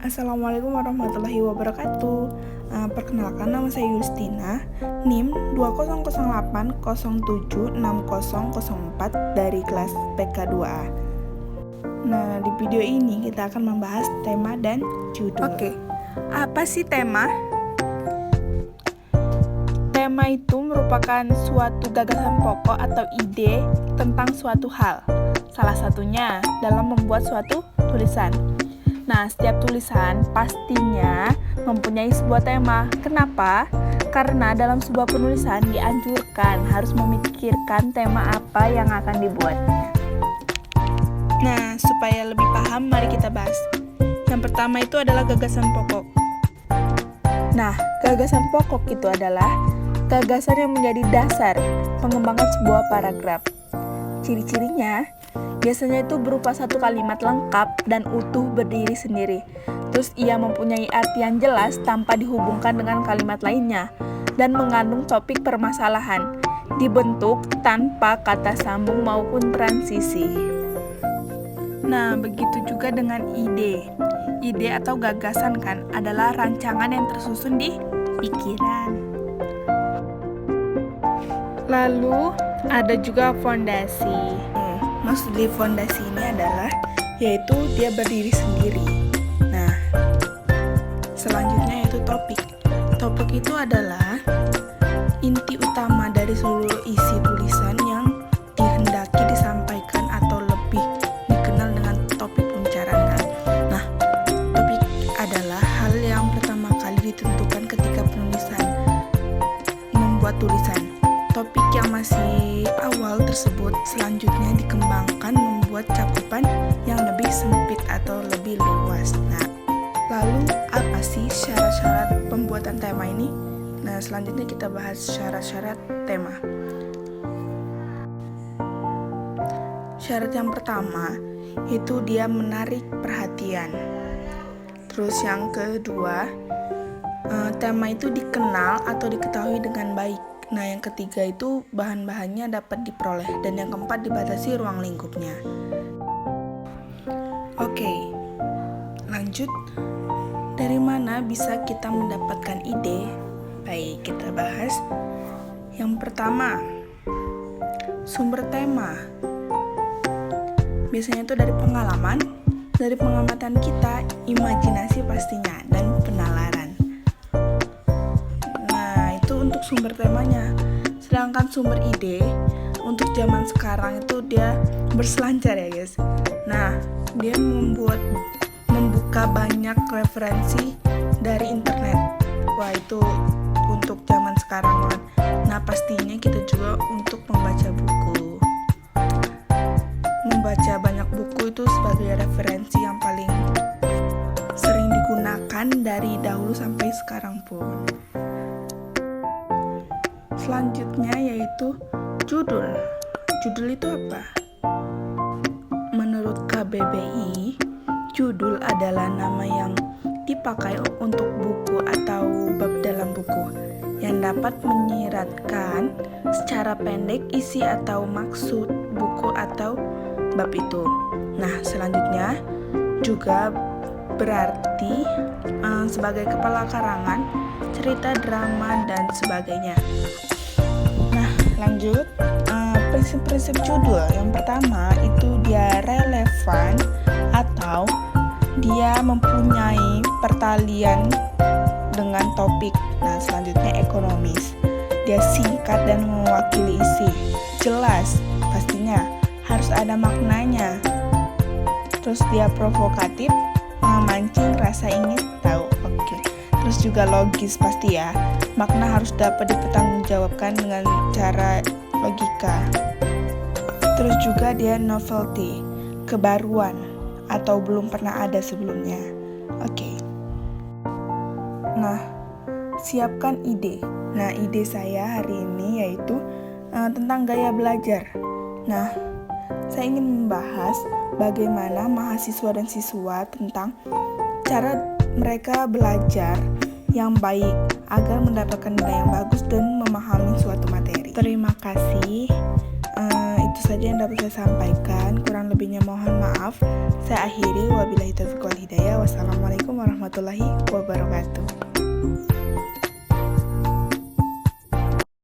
Assalamualaikum warahmatullahi wabarakatuh. Perkenalkan, nama saya Yustina, NIM 2008076004 dari kelas PK2A. Nah, di video ini kita akan membahas tema dan judul. Oke, apa sih tema? Tema itu merupakan suatu gagasan pokok atau ide tentang suatu hal. Salah satunya dalam membuat suatu tulisan. Nah, setiap tulisan pastinya mempunyai sebuah tema. Kenapa? Karena dalam sebuah penulisan dianjurkan harus memikirkan tema apa yang akan dibuat. Nah, supaya lebih paham, mari kita bahas. Yang pertama itu adalah gagasan pokok. Nah, gagasan pokok itu adalah gagasan yang menjadi dasar pengembangan sebuah paragraf. Ciri-cirinya biasanya itu berupa satu kalimat lengkap dan utuh berdiri sendiri. Terus ia mempunyai arti yang jelas tanpa dihubungkan dengan kalimat lainnya dan mengandung topik permasalahan. Dibentuk tanpa kata sambung maupun transisi. Nah, begitu juga dengan ide. Ide atau gagasan kan adalah rancangan yang tersusun di pikiran. Lalu ada juga fondasi. Maksud dari fondasi ini adalah yaitu dia berdiri sendiri. Nah, selanjutnya yaitu topik. Topik itu adalah inti utama dari seluruh isi tulisan yang dihendaki disampaikan atau lebih dikenal dengan topik pembicaraan. Nah, topik adalah hal yang pertama kali ditentukan ketika penulisan membuat tulisan. Topik yang masih awal tersebut selanjutnya dikembangkan membuat cakupan yang lebih sempit atau lebih luas. Nah, lalu apa sih syarat-syarat pembuatan tema ini? Nah, selanjutnya kita bahas syarat-syarat tema. Syarat yang pertama itu dia menarik perhatian. Terus yang kedua, tema itu dikenal atau diketahui dengan baik. Nah, yang ketiga itu bahan-bahannya dapat diperoleh. Dan yang keempat dibatasi ruang lingkupnya. Oke, lanjut. Dari mana bisa kita mendapatkan ide? Baik, kita bahas. Yang pertama, sumber tema. Biasanya itu dari pengalaman, dari pengamatan kita, imajinasi pastinya, dan penalaran. Untuk sumber temanya. Sedangkan sumber ide untuk zaman sekarang itu dia berselancar ya guys. Nah, dia membuka banyak referensi dari internet. Wah, itu untuk zaman sekarang banget. Nah, pastinya kita juga untuk membaca buku. Membaca banyak buku itu sebagai referensi yang paling sering digunakan dari dahulu sampai sekarang pun. Selanjutnya yaitu judul. Judul itu apa? Menurut KBBI, judul adalah nama yang dipakai untuk buku atau bab dalam buku yang dapat menyiratkan secara pendek isi atau maksud buku atau bab itu. Nah, selanjutnya juga berarti sebagai kepala karangan, cerita, drama, dan sebagainya. Lanjut, prinsip-prinsip judul. Yang pertama itu dia relevan atau dia mempunyai pertalian dengan topik. Nah, selanjutnya ekonomis. Dia singkat dan mewakili isi. Jelas, pastinya harus ada maknanya. Terus dia provokatif, memancing rasa ingin tahu. Oke. Terus juga logis pasti ya. Makna harus dapat dipertanggungjawabkan dengan cara logika. Terus juga dia novelty, kebaruan atau belum pernah ada sebelumnya. Oke. Nah, siapkan ide. Nah, ide saya hari ini yaitu tentang gaya belajar. Nah, saya ingin membahas bagaimana mahasiswa dan siswa tentang cara mereka belajar yang baik agar mendapatkan nilai yang bagus dan memahami suatu materi. Terima kasih. Itu saja yang dapat saya sampaikan. Kurang lebihnya mohon maaf. Saya akhiri. Wabillahi taufiq wal hidayah. Wassalamualaikum warahmatullahi wabarakatuh.